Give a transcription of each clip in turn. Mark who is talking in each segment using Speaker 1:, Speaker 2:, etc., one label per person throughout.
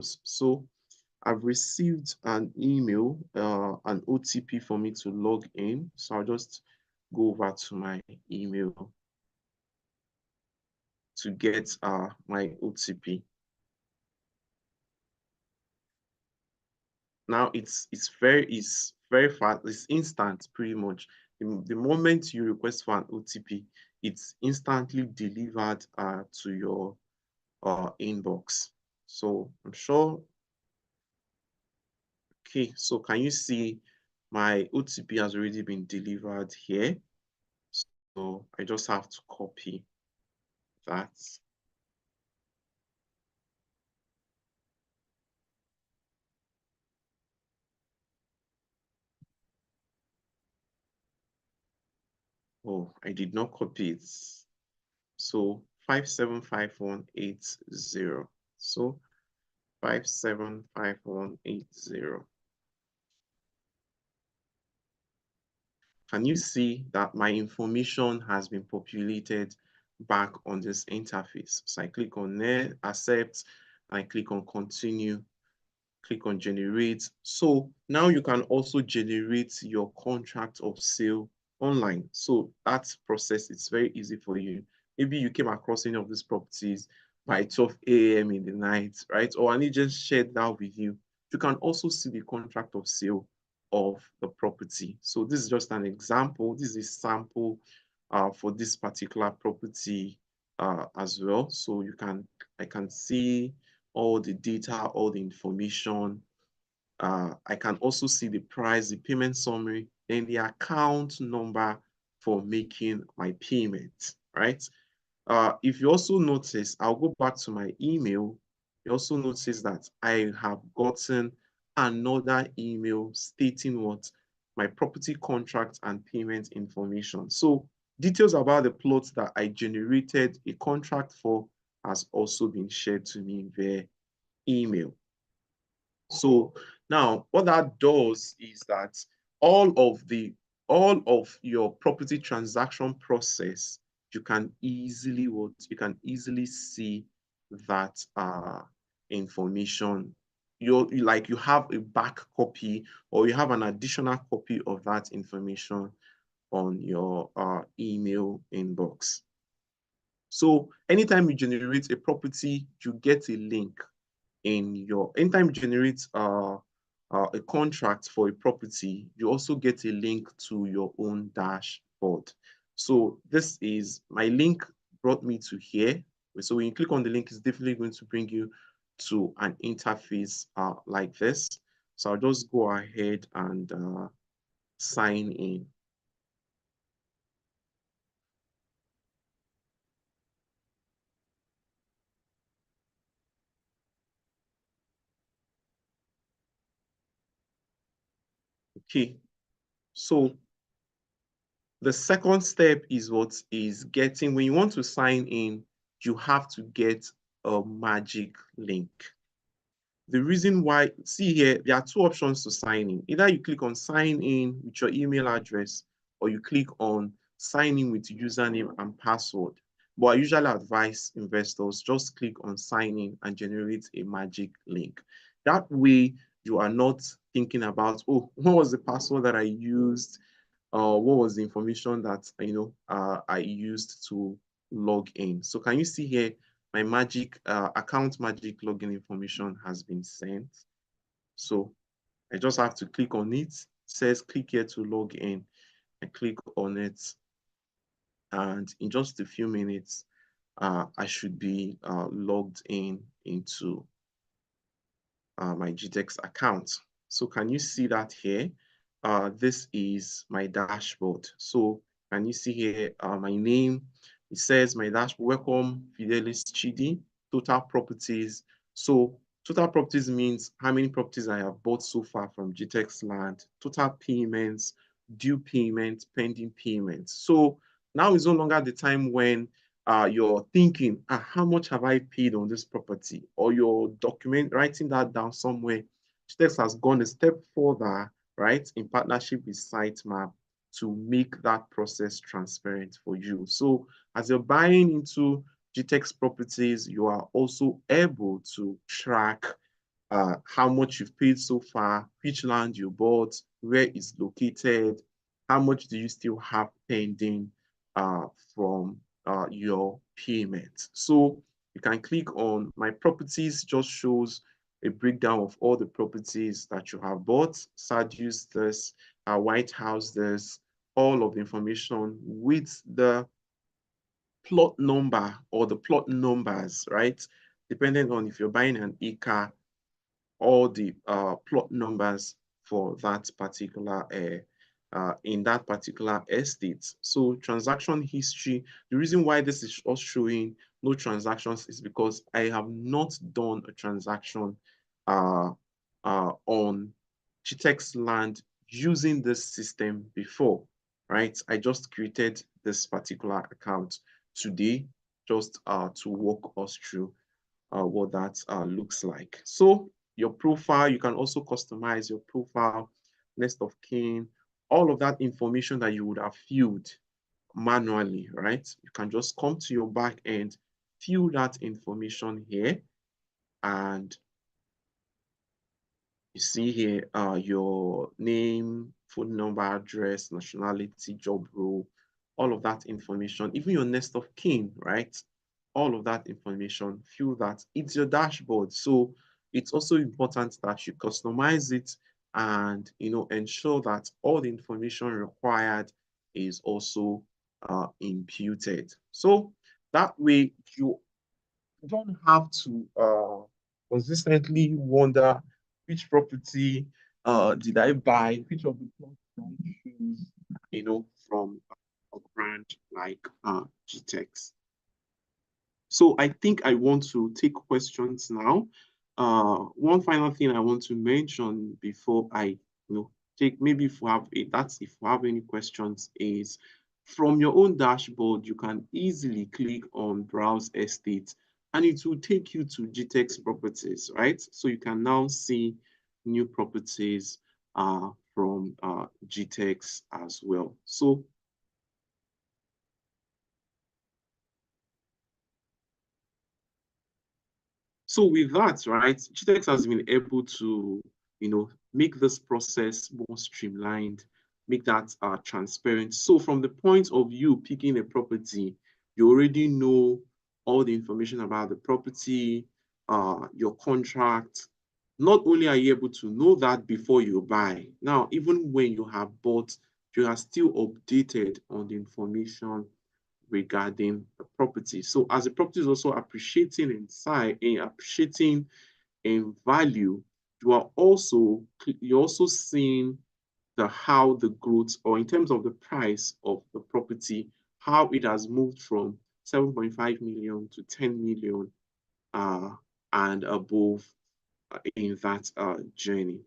Speaker 1: So I've received an email, an OTP for me to log in. So I'll just go over to my email to get my OTP. Now it's very fast, it's instant pretty much. The moment you request for an OTP, it's instantly delivered to your inbox. So I'm sure. Okay, so can you see my OTP has already been delivered here? So I just have to copy that. Oh, I did not copy it. So 575180. So 575180. Can you see that my information has been populated back on this interface? So I click on there, accept, I click on continue, click on generate. So now you can also generate your contract of sale online. So that process is very easy for you. Maybe you came across any of these properties by 12 a.m. in the night, right? Or an agent shared that with you. You can also see the contract of sale of the property. So this is just an example. This is a sample for this particular property as well. So I can see all the data, all the information. I can also see the price, the payment summary, and the account number for making my payment, right? If you also notice, I'll go back to my email. You also notice that I have gotten another email stating what my property contract and payment information. So details about the plots that I generated a contract for has also been shared to me via email. So now what that does is that all of your property transaction process, you can easily see that information. You have a back copy or you have an additional copy of that information on your email inbox. So anytime you generate a property, you get a link anytime you generate a contract for a property, you also get a link to your own dashboard. So this is my link brought me to here. So when you click on the link, it's definitely going to bring you to an interface like this. So I'll just go ahead and sign in. Okay, so the second step is when you want to sign in, you have to get a magic link. The reason why, see here, there are two options to sign in. Either you click on sign in with your email address or you click on sign in with username and password. But I usually advise investors just click on sign in and generate a magic link. That way you are not thinking about, oh, what was the password that I used? What was the information that I used to log in. So can you see here my account magic login information has been sent. So I just have to click on it. It says click here to log in. I click on it, and in just a few minutes I should be logged into my GTex account. So can you see that here? This is my dashboard. So can you see here my name? It says my dashboard, welcome Fidelis Chidi, total properties. So total properties means how many properties I have bought so far from GTextland, total payments, due payments, pending payments. So now is no longer the time when you're thinking, how much have I paid on this property? Or you're writing that down somewhere. GText has gone a step further, right, in partnership with Sitemap to make that process transparent for you. So as you're buying into GText properties, you are also able to track how much you've paid so far, which land you bought, where it's located, how much do you still have pending from your payment. So you can click on My Properties, just shows a breakdown of all the properties that you have bought, Sadius this, White House this, all of the information with the plot number or the plot numbers, right? Depending on if you're buying an acre, all the plot numbers for that particular in that particular estate. So transaction history, the reason why this is us showing no transactions is because I have not done a transaction on GTextland using this system before, right? I just created this particular account today just to walk us through what that looks like. So your profile, you can also customize your profile, next of kin, all of that information that you would have filled manually, right? You can just come to your back end, fill that information here, and you see here your name, phone number, address, nationality, job role, all of that information, even your next of kin, right? All of that information, fill that. It's your dashboard. So it's also important that you customize it and ensure that all the information required is also imputed. So that way you don't have to consistently wonder which property did I buy, which of the plots did I choose, from a brand like GTEx. So I think I want to take questions now. One final thing I want to mention before I take, maybe if we have any questions, is from your own dashboard, you can easily click on Browse Estate and it will take you to GTEx properties, right? So you can now see new properties from GTEx as well. So with that, right, GTEx has been able to, make this process more streamlined, make that transparent. So from the point of view picking a property, you already know all the information about the property, your contract. Not only are you able to know that before you buy, now even when you have bought, you are still updated on the information regarding the property. So as the property is also appreciating in size, appreciating in value, you're also seeing how the growth, or in terms of the price of the property, how it has moved from 7.5 million to 10 million and above in that journey.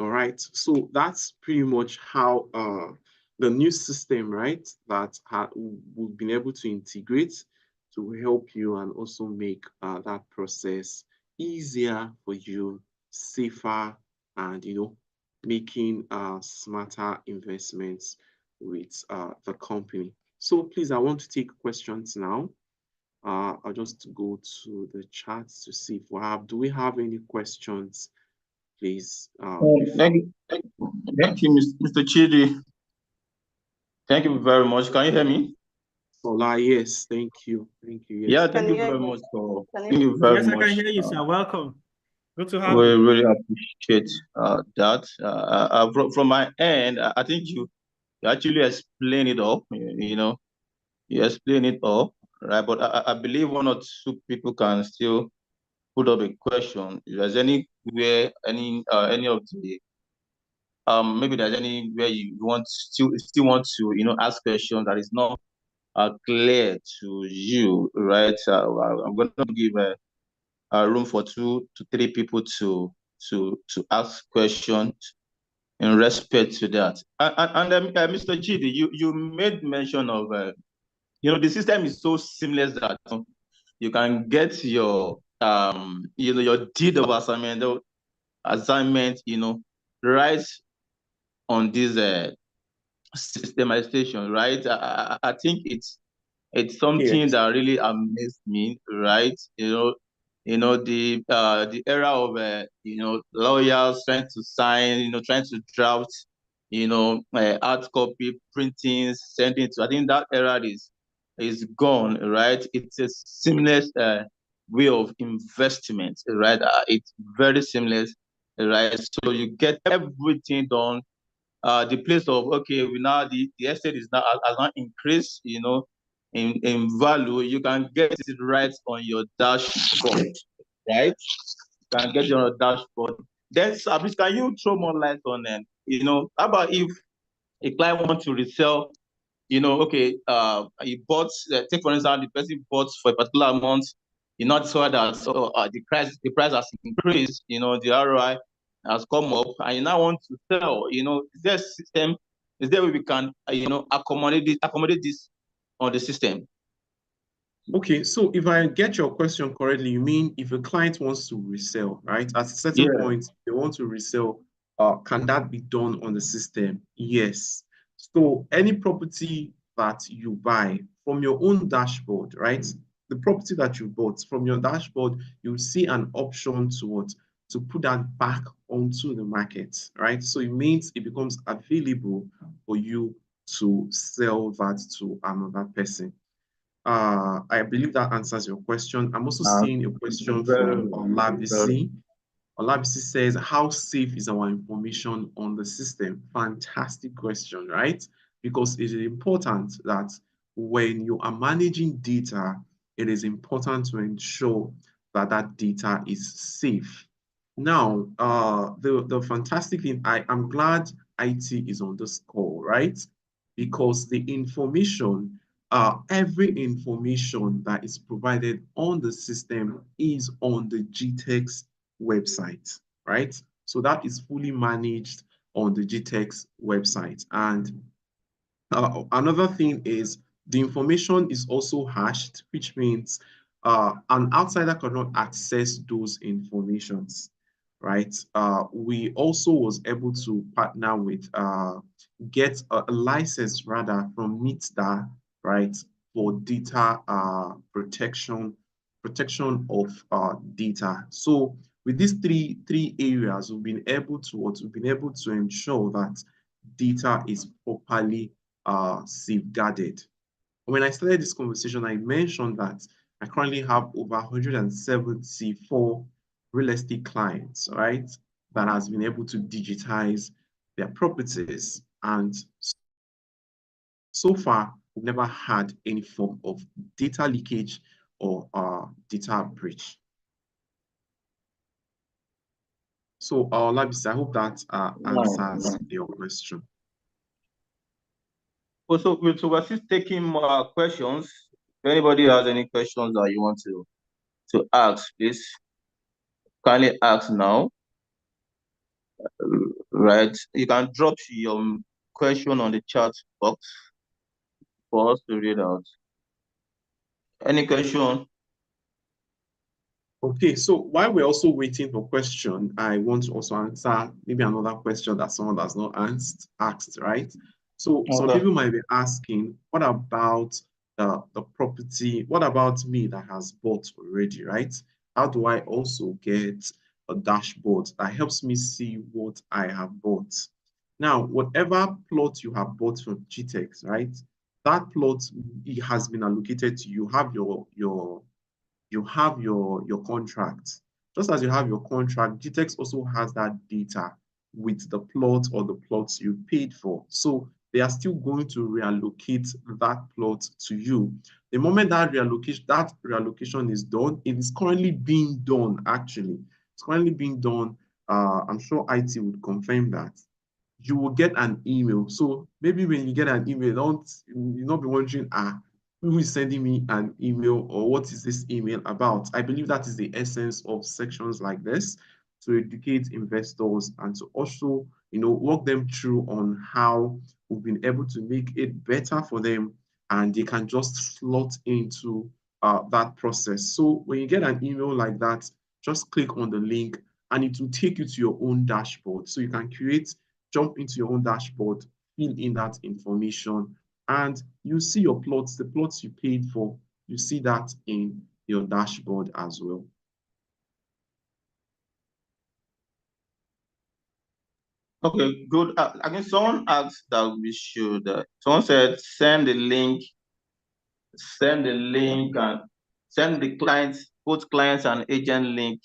Speaker 1: All right, so that's pretty much how the new system, right, that we've been able to integrate to help you and also make that process easier for you, safer, and making smarter investments with the company. So please, I want to take questions now. I'll just go to the chat to see if do we have any questions, please?
Speaker 2: Thank you, Mr. Chidi. Thank you very much. Can you hear me?
Speaker 1: Ola, yes, thank you. Thank you. Yes.
Speaker 2: Yeah, thank you very much for thank you very
Speaker 3: Yes,
Speaker 2: much.
Speaker 3: I can hear you, sir. Welcome. Good to have
Speaker 2: We
Speaker 3: you.
Speaker 2: really appreciate that. From my end, I think you actually explained it all. You explained it all, right? But I believe one or two people can still put up a question. If there's anywhere, any of the maybe there's anywhere you want still want to ask questions that is not clear to you, right? I'm going to give a room for 2 to 3 people to ask questions in respect to that. And Mr. Chidi, you made mention of the system is so seamless that you can get your your deed of assignment, right on this systemization, right? I think it's something
Speaker 1: Yes.
Speaker 2: that really amazed me, right? the era of lawyers trying to sign, trying to draft, hard copy, printing, sending to. I think that era is gone, right? It's a seamless way of investment, right? It's very seamless, right? So you get everything done. The place of okay, we now the estate is now has now increased, in value. You can get it right on your dashboard, right? You can get it on your dashboard. Then, Sabis, can you throw more light on them? How about if a client wants to resell, okay, he bought, take for instance, the person bought for a particular amount, you not saw that the price has increased, the ROI has come up, and you now want to sell, is there a system, is there a way we can, accommodate this on the system?
Speaker 1: Okay, so if I get your question correctly, you mean if a client wants to resell, right? At a certain
Speaker 2: Yeah.
Speaker 1: point, they want to resell, can that be done on the system? Yes. So any property that you buy from your own dashboard, right? The property that you bought from your dashboard, you see an option to what? To put that back onto the market, right? So it means it becomes available for you to sell that to another person. I believe that answers your question. I'm also seeing a question
Speaker 2: Very,
Speaker 1: from
Speaker 2: very.
Speaker 1: Olabisi. Olabisi says, how safe is our information on the system? Fantastic question, right? Because it is important that when you are managing data, it is important to ensure that that data is safe. Now, the fantastic thing, I'm glad IT is on this call, right? Because the information, every information that is provided on the system is on the GTex website, right? So that is fully managed on the GTex website. And another thing is the information is also hashed, which means an outsider cannot access those informations, right? We also was able to partner with, get a license rather from NITDA, right, for data protection of data. So with these three areas, we've been able to ensure that data is properly safeguarded. When I started this conversation, I mentioned that I currently have over 174 real estate clients, right, that has been able to digitize their properties. And so far, we've never had any form of data leakage or data breach. So, Labis, I hope that answers your question.
Speaker 2: So we're still taking questions. If anybody has any questions that you want to ask, please kindly ask now. Right? You can drop your question on the chat box for us to read out. Any question?
Speaker 1: Okay, so while we're also waiting for question, I want to also answer maybe another question that someone has not asked, right? So some people might be asking, what about the property? What about me that has bought already, right? How do I also get a dashboard that helps me see what I have bought? Now, whatever plot you have bought from GTEx, right? That plot, it has been allocated to you. You have your contract. Just as you have your contract, GTEx also has that data with the plot or the plots you paid for. So they are still going to reallocate that plot to you. The moment that reallocation is done, it is currently being done, actually. It's currently being done. I'm sure IT would confirm that. You will get an email. So maybe when you get an email, you'll not be wondering, who is sending me an email or what is this email about? I believe that is the essence of sections like this, to educate investors and to also, walk them through on how we've been able to make it better for them and they can just slot into that process. So when you get an email like that, just click on the link and it will take you to your own dashboard. So you can jump into your own dashboard, fill in that information, and you see your plots, the plots you paid for, you see that in your dashboard as well.
Speaker 2: Okay, good. Again, someone asked that we should. Someone said send the link, and send the clients, both clients and agent link.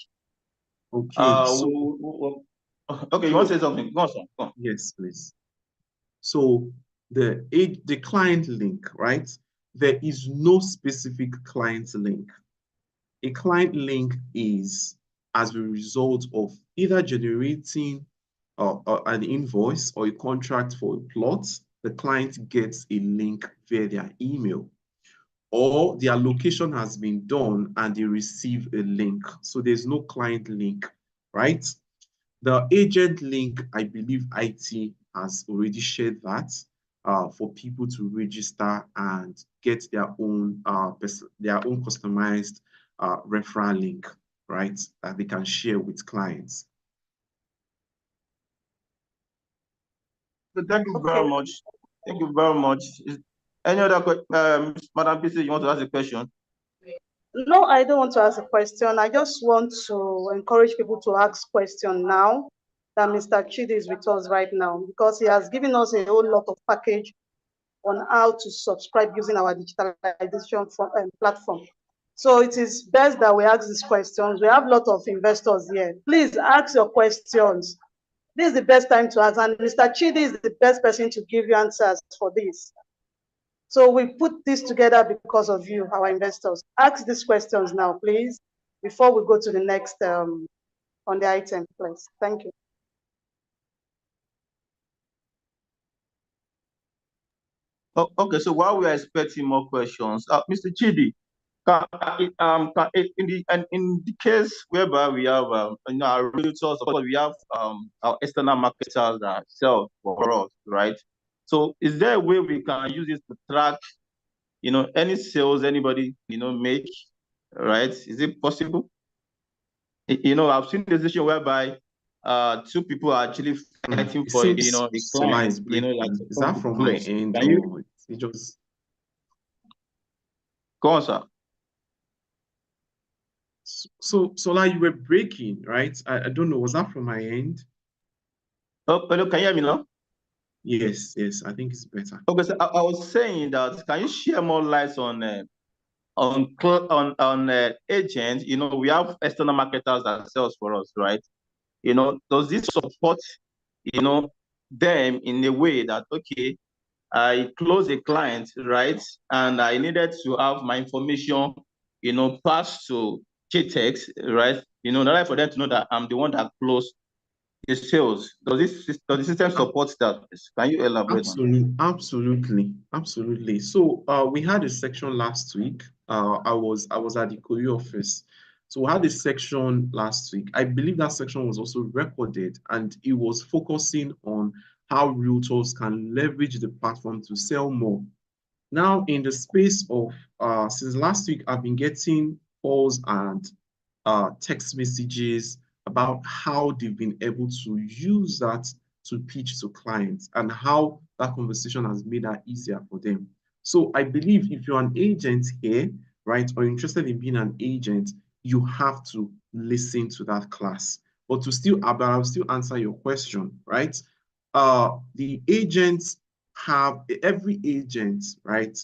Speaker 1: Okay, so
Speaker 2: Okay, you want to say something? Go on, sir. Go on.
Speaker 1: yes, please. So the client link, right? There is no specific client link. A client link is as a result of either generating an invoice or a contract for a plot. The client gets a link via their email, or their location has been done and they receive a link. So there's no client link, right? The agent link, I believe IT has already shared that for people to register and get their own customized referral link, right? That they can share with clients.
Speaker 2: So thank you very much. Thank you very much. Any other question? Madam PC, you want to ask a question?
Speaker 4: No, I don't want to ask a question. I just want to encourage people to ask questions now that Mr. Chidi is with us right now, because he has given us a whole lot of package on how to subscribe using our digitalization platform. So it is best that we ask these questions. We have a lot of investors here. Please ask your questions. This is the best time to ask, and Mr. Chidi is the best person to give you answers for this. So we put this together because of you, our investors. Ask these questions now, please, before we go to the next on the item, please. Thank you.
Speaker 2: Oh, okay, so while we are expecting more questions, Mr. Chidi, in the case whereby we have our realtors, of course, we have our external marketers that sell for us, right? So is there a way we can use this to track, any sales anybody, make, right? Is it possible? I've seen the situation whereby two people are actually fighting
Speaker 1: It
Speaker 2: for,
Speaker 1: seems
Speaker 2: a
Speaker 1: Solar
Speaker 2: client,
Speaker 1: is breaking.
Speaker 2: that's
Speaker 1: Is that
Speaker 2: supposed to
Speaker 1: from my
Speaker 2: close.
Speaker 1: end,
Speaker 2: Can you
Speaker 1: or it just
Speaker 2: go on, sir?
Speaker 1: so Solar, you were breaking, right? I don't know. Was that from my end?
Speaker 2: Oh, hello, can you hear me now?
Speaker 1: Yes, I think it's better.
Speaker 2: Okay, so I was saying that, can you share more lights on agents? We have external marketers that sells for us, right? Does this support, them in a way that, okay, I close a client, right? And I needed to have my information, passed to GTex, right? In order for them to know that I'm the one that closed the sales. Does the system support that? Can you elaborate on that?
Speaker 1: Absolutely. So we had a section last week. I was at the Korea office. So we had a section last week. I believe that section was also recorded, and it was focusing on how realtors can leverage the platform to sell more. Now, in the space of since last week, I've been getting calls and text messages about how they've been able to use that to pitch to clients and how that conversation has made that easier for them. So I believe if you're an agent here, right, or interested in being an agent, you have to listen to that class. But I'll still answer your question, right? The agents every agent, right,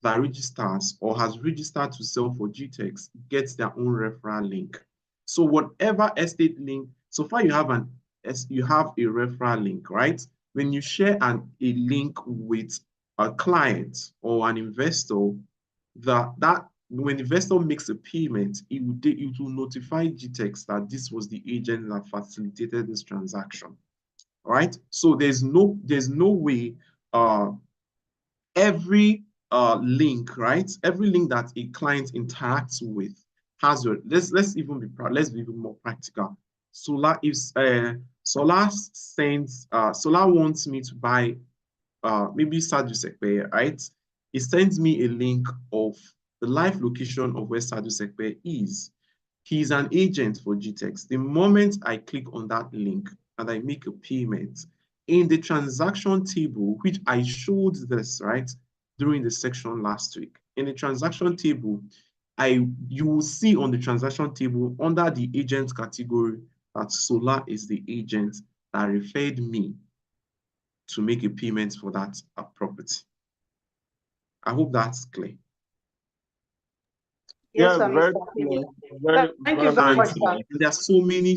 Speaker 1: that registers or has registered to sell for GTex gets their own referral link. So whatever estate link, so far you have a referral link, right? When you share a link with a client or an investor, that when the investor makes a payment, it will notify GTex that this was the agent that facilitated this transaction. All right. So there's no way every link, right? Every link that a client interacts with has your let's even be more practical. Solar Solar wants me to buy maybe Sadu Sekpe, right? It sends me a link of the live location of where Sadu Sekpe is. He's an agent for GTex. The moment I click on that link and I make a payment, in the transaction table, which I showed this, right, during the section last week, in the transaction table, you will see on the transaction table under the agent category that Solar is the agent that referred me to make a payment for that property. I hope that's clear.
Speaker 4: Yes,
Speaker 2: Yeah,
Speaker 4: sir,
Speaker 2: very
Speaker 4: Mr.
Speaker 2: clear.
Speaker 4: Thank you very
Speaker 1: And
Speaker 4: much, sir.
Speaker 1: there are so many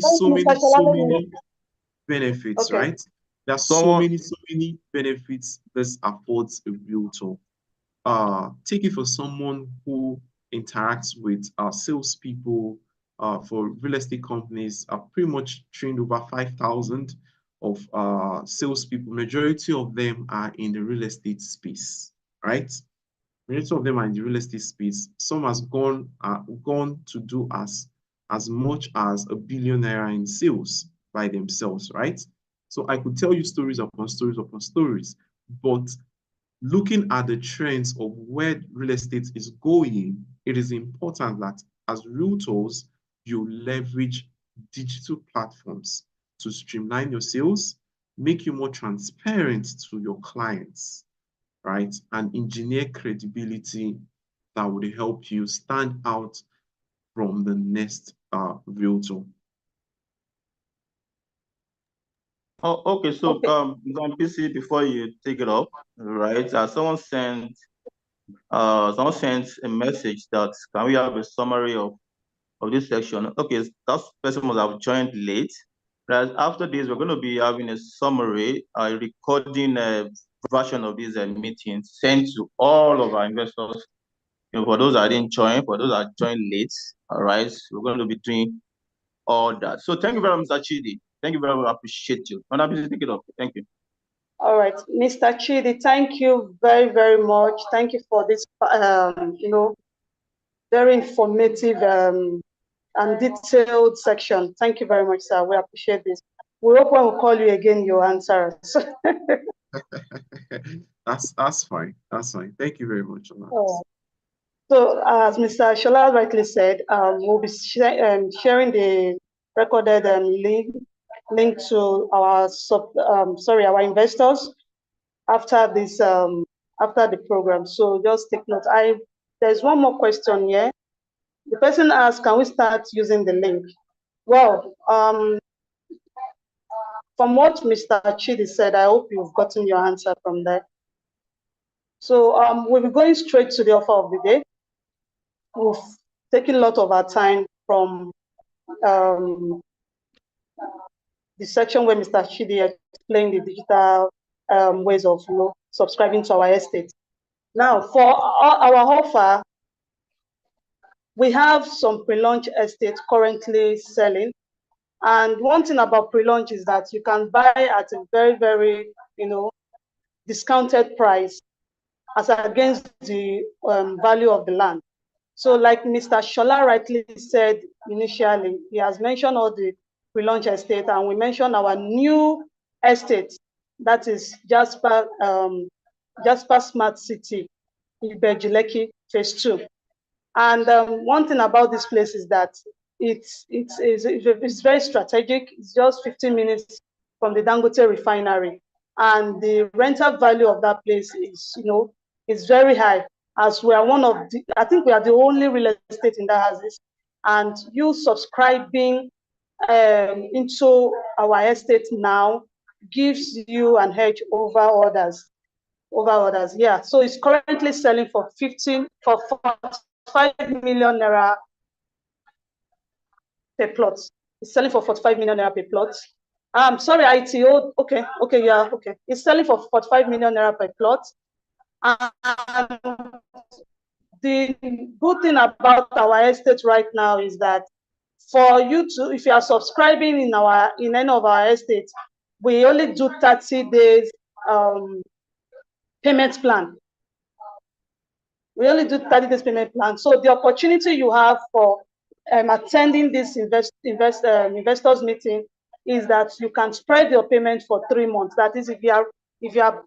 Speaker 1: benefits,
Speaker 4: Okay.
Speaker 1: right? There are
Speaker 2: Someone,
Speaker 1: so many benefits this affords a realtor. Take it for someone who interacts with salespeople for real estate companies. I've pretty much trained over 5,000 of salespeople. Majority of them are in the real estate space, right? Majority of them are in the real estate space. Some has gone to do as much as $1 billion in sales by themselves, right? So I could tell you stories upon stories upon stories, but looking at the trends of where real estate is going, it is important that as realtors, you leverage digital platforms to streamline your sales, make you more transparent to your clients, right? And engineer credibility that would help you stand out from the next realtor.
Speaker 2: oh, okay, so
Speaker 4: Okay.
Speaker 2: on PC, before you take it up, right? Someone sent a message that can we have a summary of this section? Okay, that person must have joined late. Right after this, we're going to be having a summary, a recording version of this meeting sent to all of our investors. You know, for those that didn't join, for those that joined late, all right, we're going to be doing all that. So thank you very much, Mr. Chidi. Thank you very much. I appreciate you. And I'll take it up. Thank you.
Speaker 4: All right, Mr. Chidi, thank you very, very much. Thank you for this, very informative and detailed section. Thank you very much, sir. We appreciate this. We hope when we call you again, you'll answer us.
Speaker 1: That's fine. That's fine. Thank you very much.
Speaker 4: So, as Mr. Shola rightly said, we'll be sharing the recorded link to our our investors after this after the program. So just take note. There's one more question here. The person asked, can we start using the link? Well, from what Mr. Chidi said, I hope you've gotten your answer from there. So we'll be going straight to the offer of the day. We've taken a lot of our time from the section where Mr. Chidi explained the digital ways of subscribing to our estate. Now, for our offer, we have some pre-launch estates currently selling. And one thing about pre-launch is that you can buy at a very, very, discounted price as against the value of the land. So like Mr. Shola rightly said initially, he has mentioned all the pre-launch estate, and we mentioned our new estate, that is Jasper Smart City, Ibejileki Phase 2. And one thing about this place is that it's very strategic. It's just 15 minutes from the Dangote refinery, and the rental value of that place is very high. As we are I think we are the only real estate in that houses, and you subscribing into our estate now gives you an edge over others. Yeah. So it's currently selling for 45 million naira per plot. It's selling for 45 million naira per plot. Sorry, ITO. Okay. Yeah. Okay. It's selling for 45 million naira per plot. And the good thing about our estate right now is that for you to, if you are subscribing in any of our estates, we only do 30 days payment plan. We only do 30 days payment plan. So the opportunity you have for attending this investors meeting is that you can spread your payment for 3 months. That is, if you are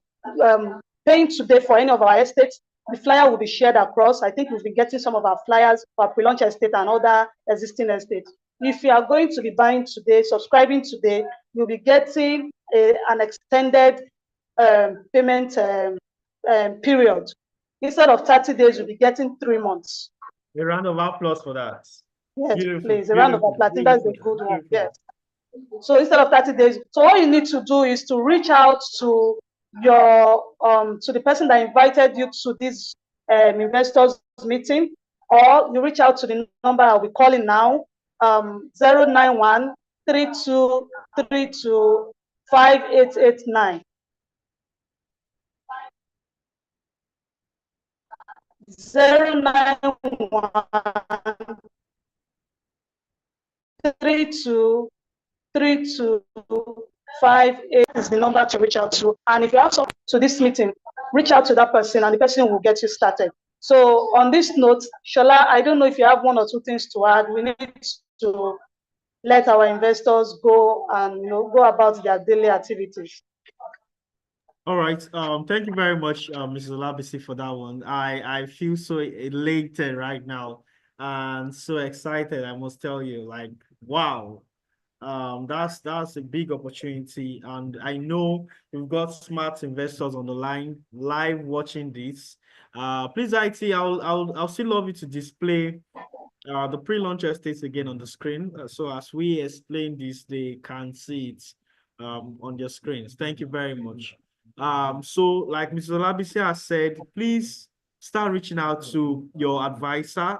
Speaker 4: paying today for any of our estates, the flyer will be shared across. I think we'll be getting some of our flyers for pre-launch estate and other existing estates. If you are going to be buying today, subscribing today, you'll be getting an extended payment period. Instead of 30 days, you'll be getting 3 months.
Speaker 3: A round of applause for that.
Speaker 4: Yes,
Speaker 3: Beautiful,
Speaker 4: please. A round of applause. I think that's a good one. Yes. So instead of 30 days, so all you need to do is to reach out to your to the person that invited you to this investors meeting, or you reach out to the number I'll be calling now, 091 3232 5889. 091 323258 is the number to reach out to. And if you have some to this meeting, reach out to that person and the person will get you started. So on this note, Shola, I don't know if you have one or two things to add. We need to let our investors go and go about their daily activities.
Speaker 3: All right. Thank you very much, Mrs. Olabisi, for that one. I feel so elated right now and so excited. I must tell you, like, wow. That's a big opportunity, and I know we've got smart investors on the line live watching this. Please, IT, I'll still love you to display the pre-launch estates again on the screen. So as we explain this, they can see it on their screens. Thank you very much. So like Mrs. Olabisi has said, please start reaching out to your advisor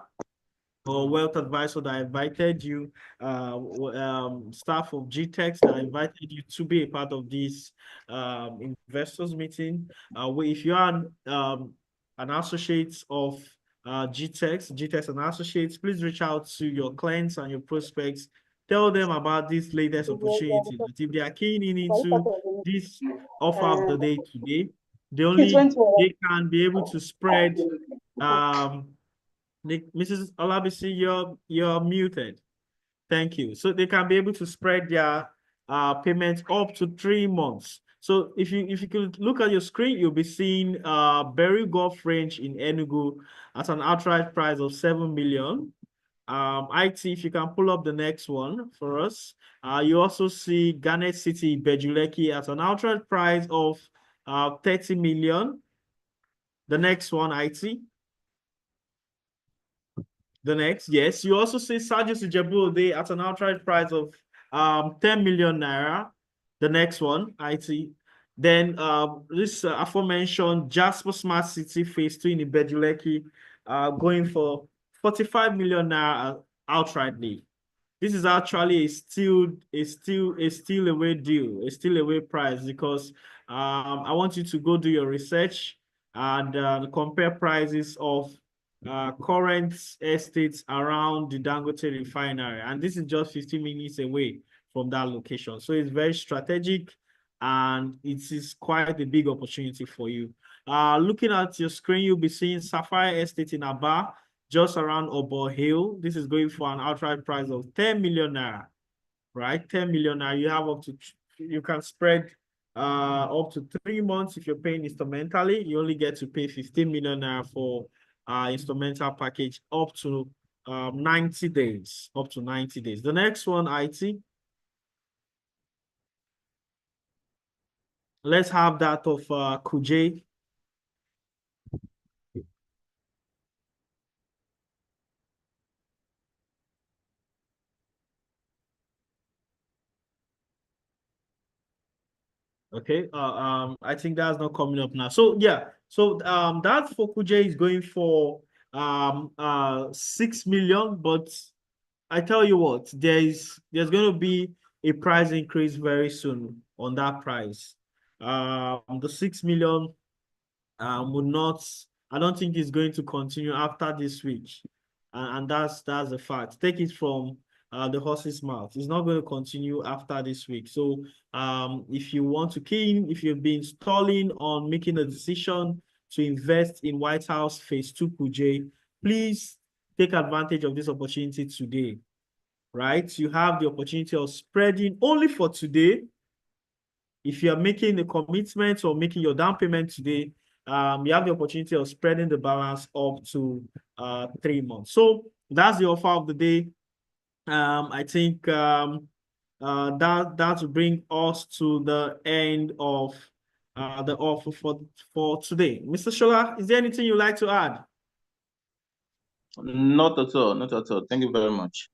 Speaker 3: or wealth advisor that invited you, staff of GText that invited you to be a part of this investors meeting. If you are an associate of GText and associates, please reach out to your clients and your prospects. Tell them about this latest opportunity. That if they are keen into this offer of the day today, they can be able to spread Mrs. Olabisi, you're muted. Thank you. So they can be able to spread their payments up to 3 months. So if you could look at your screen, you'll be seeing Berry Golf Range in Enugu at an outright price of 7 million. IT, if you can pull up the next one for us. You also see Garnet City, Bejuleki at an outright price of 30 million. The next one, IT. The next, yes, you also see Sergio Ijebu at an outright price of 10 million naira. The next one, IT. Then this aforementioned Jasper Smart City Phase 2 in Ibejuleki going for 45 million naira outrightly. This is actually a still away deal, a still away price, because I want you to go do your research and compare prices of current estates around the Dangote refinery. And this is just 15 minutes away from that location. So it's very strategic and it is quite a big opportunity for you. Looking at your screen, you'll be seeing Sapphire Estate in Aba, just around Obo Hill. This is going for an outright price of 10 million naira, right? 10 million naira. You have you can spread up to 3 months. If you're paying instrumentally, you only get to pay 15 million naira for instrumental package up to 90 days. Up to 90 days. The next one, IT. Let's have that of Kuje. Okay, I think that's not coming up now. So yeah, so that for Kuje is going for 6 million, but I tell you what, there's going to be a price increase very soon on that price. The 6 million would not, I don't think it's going to continue after this week. And that's the fact. Take it from the horse's mouth. It's not going to continue after this week. So if you want to if you've been stalling on making a decision to invest in White House Phase 2 Kuje, please take advantage of this opportunity today, right? You have the opportunity of spreading only for today. If you're making a commitment or making your down payment today, you have the opportunity of spreading the balance up to 3 months. So that's the offer of the day. I think that will bring us to the end of the offer for today. Mr. Shola, is there anything you'd like to add?
Speaker 2: Not at all. Not at all. Thank you very much.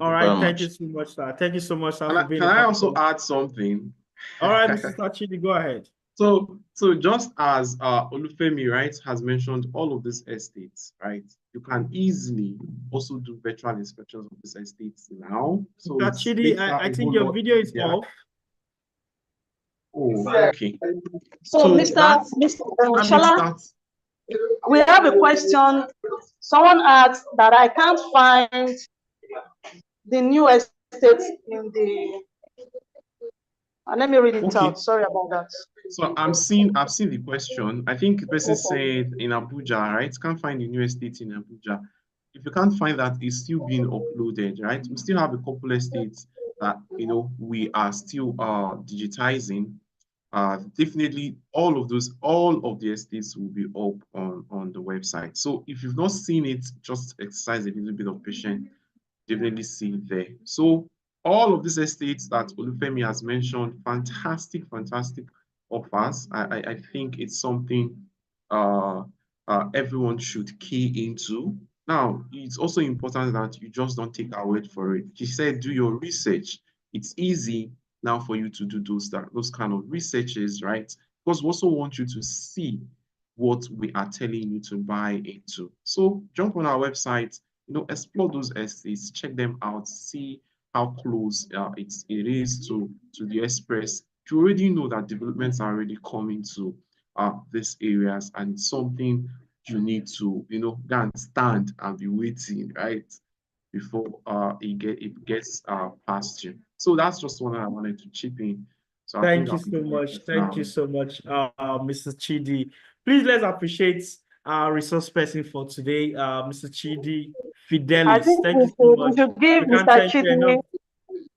Speaker 3: All
Speaker 2: Very
Speaker 3: right. Thank you
Speaker 2: much.
Speaker 3: so much, sir. Thank you so much, sir,
Speaker 1: Can
Speaker 3: for
Speaker 1: I,
Speaker 3: being
Speaker 1: can
Speaker 3: a
Speaker 1: I
Speaker 3: part
Speaker 1: also
Speaker 3: of.
Speaker 1: add something?
Speaker 3: All right, Mr. Chidi, go ahead.
Speaker 1: So just as Olufemi, right, has mentioned all of these estates, right? You can easily also do virtual inspections of these estates now. So
Speaker 3: Mr.
Speaker 1: it
Speaker 3: Chidi,
Speaker 1: makes that
Speaker 3: I
Speaker 1: a
Speaker 3: think
Speaker 1: whole
Speaker 3: your
Speaker 1: lot
Speaker 3: video is
Speaker 1: easier.
Speaker 3: off.
Speaker 1: Oh, okay.
Speaker 4: So,
Speaker 1: So
Speaker 4: Mr.
Speaker 1: that's
Speaker 4: Shala,
Speaker 1: that.
Speaker 4: we have a question. Someone asked that I can't find the new estate in the. Let me read it
Speaker 1: Okay.
Speaker 4: out. Sorry about that.
Speaker 1: So I've seen the question. I think the person
Speaker 4: Okay.
Speaker 1: said in Abuja, right? Can't find the new estate in Abuja. If you can't find that, it's still being uploaded, right? We still have a couple estates that we are still digitizing. Definitely all of the estates will be up on the website. So if you've not seen it, just exercise a little bit of patience, definitely see it there. So all of these estates that Olufemi has mentioned, fantastic offers. I think it's something uh, everyone should key into. Now, it's also important that you just don't take our word for it. She said, do your research. It's easy now for you to do those kind of researches, right? Because we also want you to see what we are telling you to buy into. So jump on our website, explore those estates, check them out, see how close it is to the express. You already know that developments are already coming to these areas, and it's something you need to, go and stand and be waiting, right? Before it gets past you. So that's just one that I wanted to chip in. So I think
Speaker 3: Thank you
Speaker 1: I'll be
Speaker 3: so
Speaker 1: doing
Speaker 3: much.
Speaker 1: this
Speaker 3: Thank
Speaker 1: now.
Speaker 3: you so much, Mr. Chidi. Please let's appreciate our resource person for today, Mr. Chidi
Speaker 4: I
Speaker 3: Fidelis.
Speaker 4: think
Speaker 3: Thank
Speaker 4: we
Speaker 3: you so
Speaker 4: should, we
Speaker 3: much.
Speaker 4: should give
Speaker 3: We can't
Speaker 4: Mr.
Speaker 3: thank you enough.
Speaker 4: Chidi,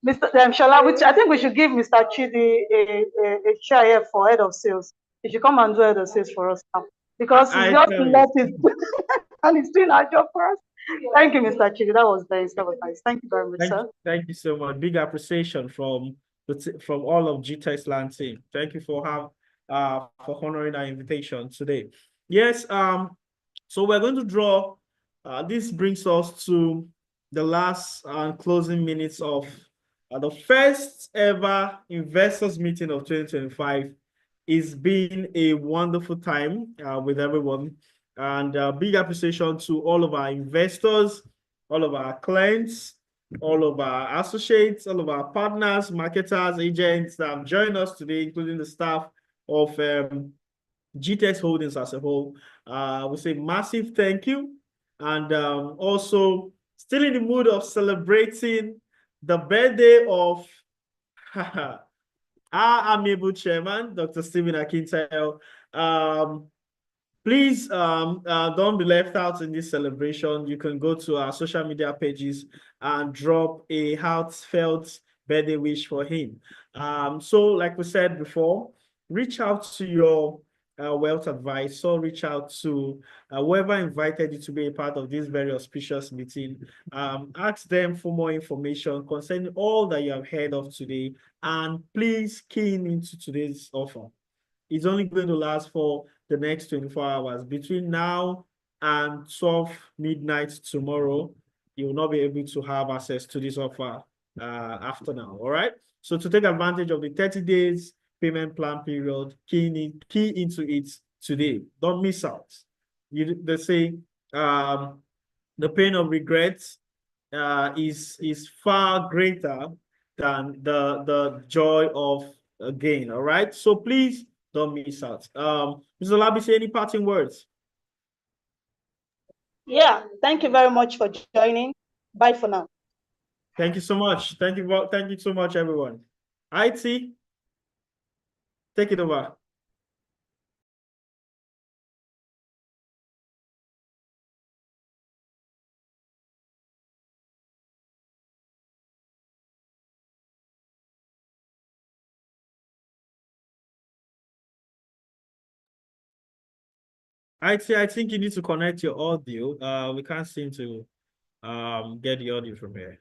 Speaker 4: Mr. Shala, which I think we should give Mr. Chidi a chair here for head of sales. He should come and do head of sales for us now because he
Speaker 3: I
Speaker 4: just
Speaker 3: tell you.
Speaker 4: left his and he's doing our job for us. Thank you, Mr. Chidi. That was nice. That was nice. Thank you very much, sir.
Speaker 3: Thank you so much. Big appreciation from from all of GTextland team. Thank you for honoring our invitation today. Yes, so we're going to draw. This brings us to the last closing minutes of the first ever investors meeting of 2025. It's been a wonderful time with everyone, and big appreciation to all of our investors, all of our clients, all of our associates, all of our partners, marketers, agents that have joined us today, including the staff of GTEx Holdings as a whole. We say massive thank you. And also, still in the mood of celebrating the birthday of our amiable chairman, Dr. Stephen Akintayo. Please don't be left out in this celebration. You can go to our social media pages and drop a heartfelt birthday wish for him. So like we said before, reach out to your wealth advisor, reach out to whoever invited you to be a part of this very auspicious meeting. Ask them for more information concerning all that you have heard of today, and please key into today's offer. It's only going to last for the next 24 hours. Between now and 12 midnight tomorrow, you will not be able to have access to this offer after now, all right? So to take advantage of the 30 days payment plan period, key into it today. Don't miss out. They say the pain of regret is far greater than the joy of a gain, all right? So please don't miss out. Mr. Labi, say any parting words?
Speaker 4: Yeah, thank you very much for joining. Bye for now.
Speaker 3: Thank you so much. Thank you so much, everyone. IT, take it over. IT, I think you need to connect your audio. We can't seem to get the audio from here.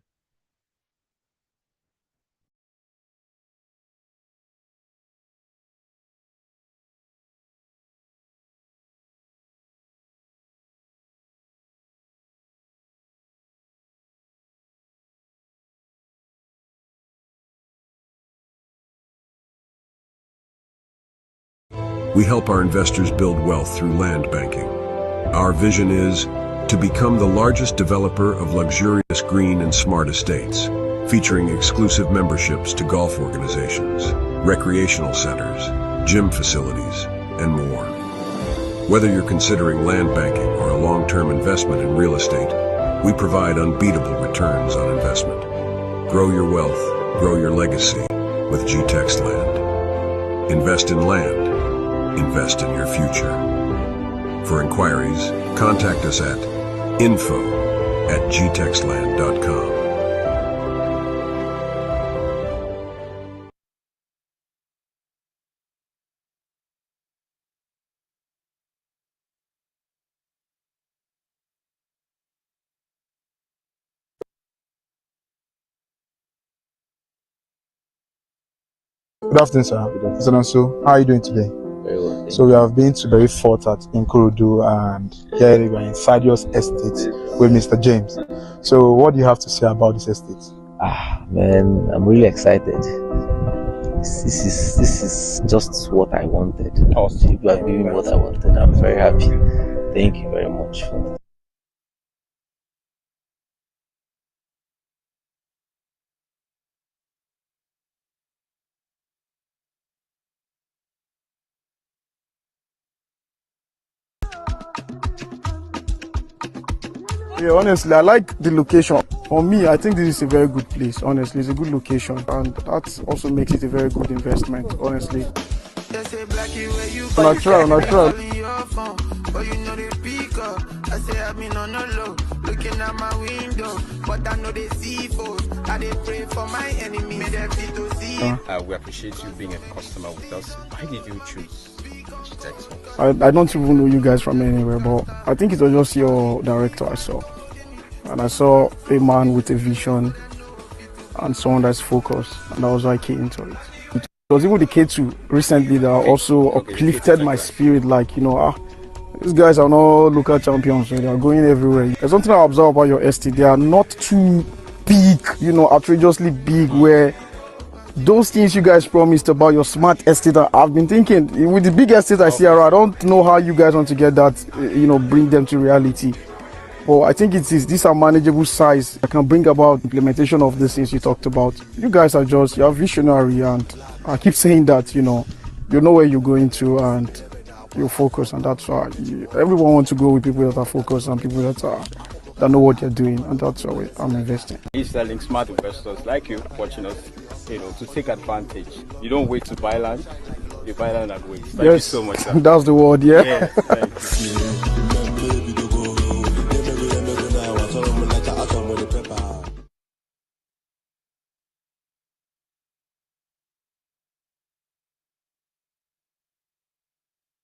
Speaker 5: We help our investors build wealth through land banking. Our vision is to become the largest developer of luxurious green and smart estates, featuring exclusive memberships to golf organizations, recreational centers, gym facilities, and more. Whether you're considering land banking or a long-term investment in real estate, we provide unbeatable returns on investment. Grow your wealth, grow your legacy with GTextland. Invest in land, invest in your future. For inquiries, contact us at info@gtextland.com.
Speaker 6: Good afternoon, sir. Mr. Nonso, how are you doing today?
Speaker 7: Very well.
Speaker 6: So we have been to Berry Fort at Nkorodu, and here we are in Sadios Estate with Mr. James. So what do you have to say about this estate?
Speaker 7: Man, I'm really excited. This is just what I wanted. You have given me what I wanted. I'm very happy. Thank you very much.
Speaker 6: Yeah, honestly, I like the location. For me, I think this is a very good place. Honestly, it's a good location, and that also makes it a very good investment. Honestly, natural.
Speaker 8: Looking at my window, but I know they see foes. I they pray for my enemy, may they fit to see.
Speaker 9: We appreciate you being a customer with us. Why did you choose GTextland?
Speaker 6: I don't even know you guys from anywhere, but I think it was just your director I saw. And I saw a man with a vision and someone that's focused, and that was why I came into it. It was even the K2 recently that also uplifted my spirit, like, you know, these guys are not local champions, so they are going everywhere. There's something I observe about your estate. They are not too big, you know, outrageously big, where those things you guys promised about your smart estate, I've been thinking, with the big estate I see around, I don't know how you guys want to get that, you know, bring them to reality. But I think it is, these are manageable size that can bring about implementation of the things you talked about. You guys are just, you're visionary, and I keep saying that, you know where you're going to, and you're focused, and that's why everyone wants to go with people that are focused and people that know what they're doing, and that's why I'm investing.
Speaker 9: He's selling smart investors like you watching us, you know, to take advantage. You don't wait to buy land, you buy land at waste. Thank you so much, sir.
Speaker 6: That's the word, yeah.
Speaker 9: Yes, thank you.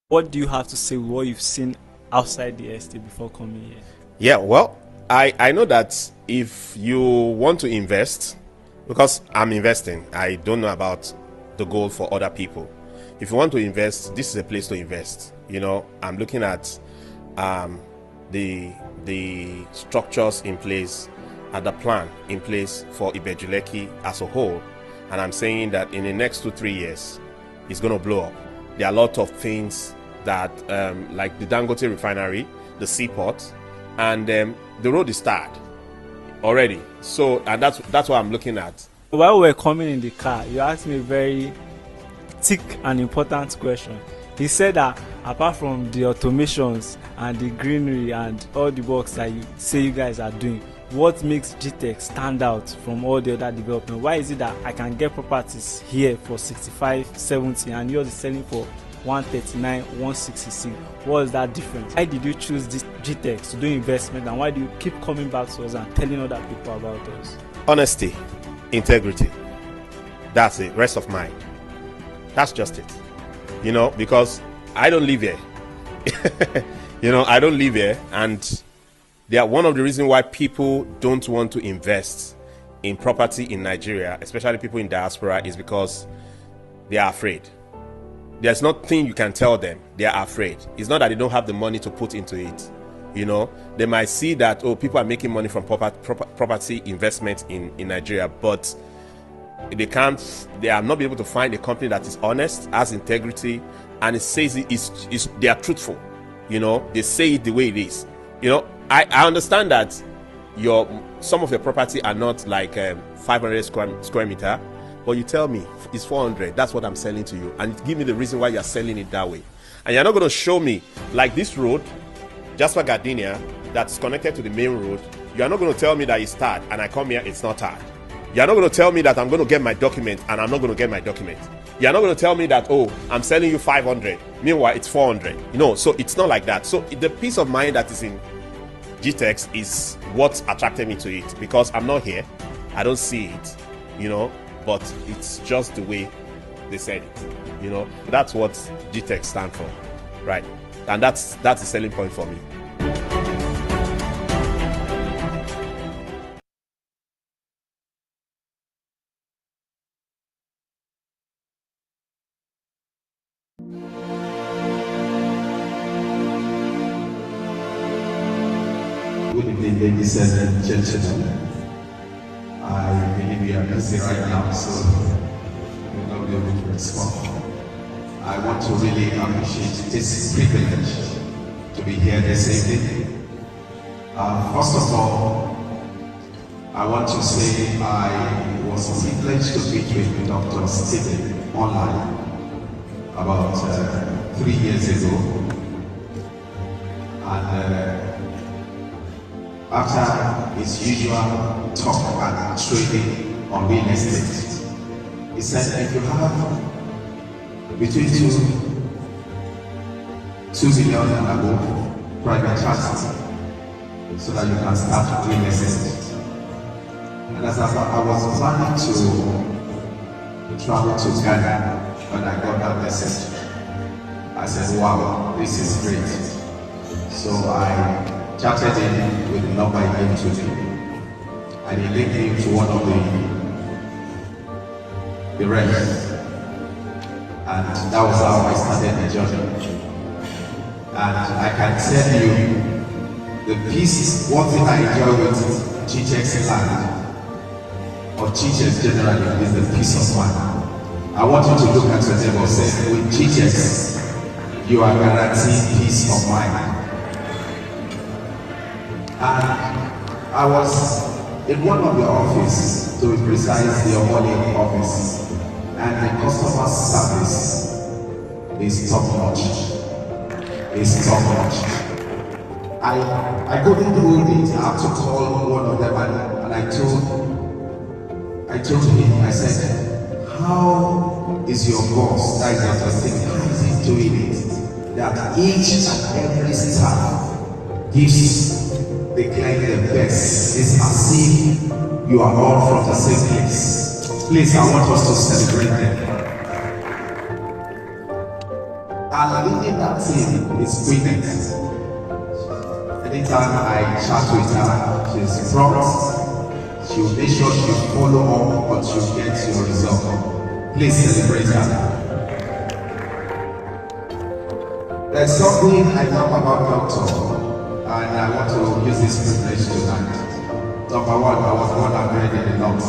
Speaker 3: What do you have to say with what you've seen outside the estate before coming here?
Speaker 10: Yeah, well, I know that if you want to invest, because I'm investing, I don't know about the goal for other people. If you want to invest, this is a place to invest. You know, I'm looking at the structures in place and the plan in place for Ibejuleki as a whole, and I'm saying that in the next 2-3 years, it's going to blow up. There are a lot of things that, like the Dangote refinery, the seaport, and the road is starred already. So, and that's what I'm looking at.
Speaker 3: While we were coming in the car, you asked me a very thick and important question. He said that apart from the automations and the greenery and all the works that you say you guys are doing, what makes GTech stand out from all the other development? Why is it that I can get properties here for 65, 70 and yours is selling for 139, 166? What is that difference? Why did you choose this GTech to do investment, and why do you keep coming back to us and telling other people about us?
Speaker 10: Honesty, integrity, that's it. Rest of mind, that's just it. You know, because I don't live here. You know, I don't live here, and they are one of the reasons why people don't want to invest in property in Nigeria, especially people in diaspora, is because they are afraid. There's nothing you can tell them. They are afraid. It's not that they don't have the money to put into it. You know, they might see that, oh, people are making money from property investment in Nigeria, but they are not able to find a company that is honest, has integrity, and it says they are truthful. You know, they say it the way it is. You know, I understand that some of your property are not like 500 square meter, but you tell me it's 400. That's what I'm selling to you, and give me the reason why you're selling it that way. And you're not going to show me like this road, Jasper Gardenia, that's connected to the main road. You're not going to tell me that it's tarred, and I come here, it's not tarred. You're not going to tell me that I'm going to get my document, and I'm not going to get my document. You're not going to tell me that, oh, I'm selling you 500. Meanwhile, it's 400. You know, so it's not like that. So the peace of mind that is in GText is what attracted me to it, because I'm not here. I don't see it, you know, but it's just the way they said it. You know, that's what GText stands for, right? And that's the selling point for me.
Speaker 11: Good evening, ladies and gentlemen. I believe we are busy right now, so we will not be able to respond. I want to really appreciate this privilege to be here this evening. First of all, I want to say I was privileged to meet with Dr. Stephen online about 3 years ago. And after his usual talk and trading on real estate, he said, if you have between 2 million and above private charters, so that you can start real estate. And as I was planning to travel to Ghana when I got that message, I said, wow, this is great. So I chatted in with the number he gave to me, and he linked me to one of the reps, and that was how I started the journey. And I can tell you, the peace, one thing I enjoy with GTextland, or GText generally, is the peace of mind. I want you to look at your neighbor and say, with GText, you are guaranteed peace of mind. And I was in one of your offices, to be precise, your morning office, and the customer service is top notch. It's top notch. I couldn't do it. I had to call one of them, and I told him, I said, how is your boss, that is Dr. Steve, how is he doing it? That each and every staff gives the client the best. It's as if you are all from the same place. Please, I want us to celebrate them. And leading that team is brilliant. Anytime I chat with her, she's prompt. She'll make sure she follow up, but she'll get your result. Please celebrate her. There's something I know about Doctor, and I want to use this privilege tonight. Number one, I was born and bred in the north,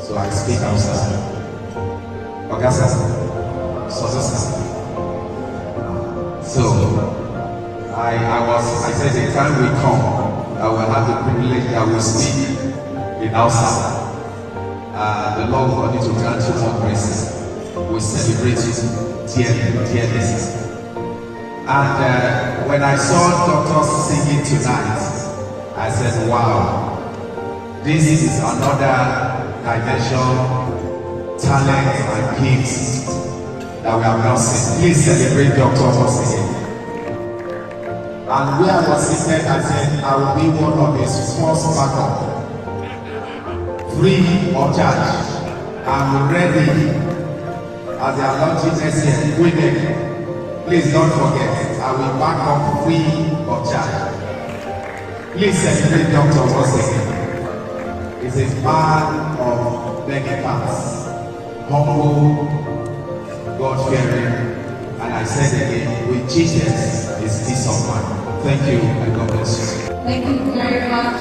Speaker 11: so I speak outside. Augusta, so I said the time will come, I will have the privilege that will speak in Hausa. The Lord will continue to grant you more grace. We celebrate it dearly. And when I saw doctors singing tonight, I said, wow, this is another dimension, talent and gifts that we have not seen. Please celebrate Dr. once again. And where I was seated, I said, I will be one of his first backup, free of charge. I'm ready as they are launching next year. Women, please don't forget, I will back up free of charge. Please celebrate Dr. once again. He's a man of many parts, humble, God-fearing, and I said again, with Jesus is peace of mind. Thank you, and God bless you.
Speaker 12: Thank you very much.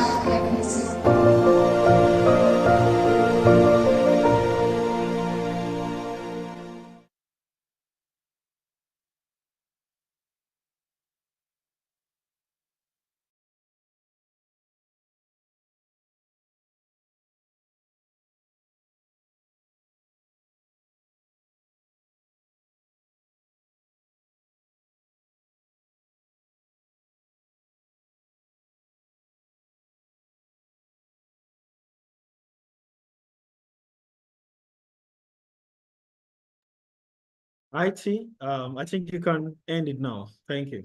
Speaker 3: IT, I think you can end it now. Thank you.